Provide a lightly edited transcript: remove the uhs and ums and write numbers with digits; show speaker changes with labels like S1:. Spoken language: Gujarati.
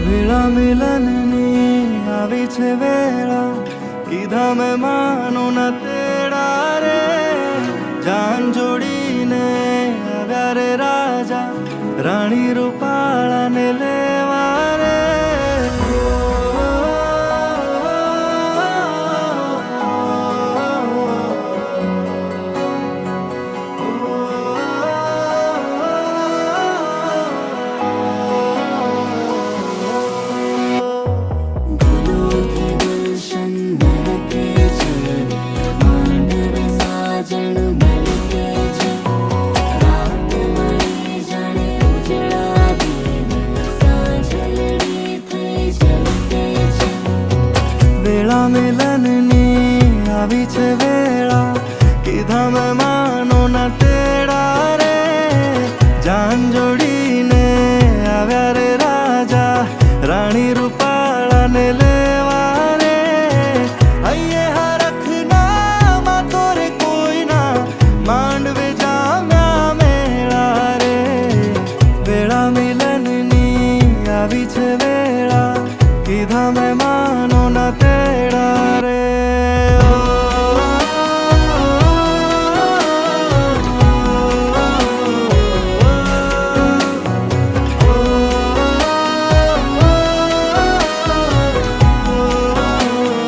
S1: વેળા મિલનની આવી છે વેળા, કીધા મેં માનું ના તેડા રે. જાન જોડીને આવ્યા રે રાજા, રાણી રૂપાળાને લેવા રે. વેળા મિલનની આવી છે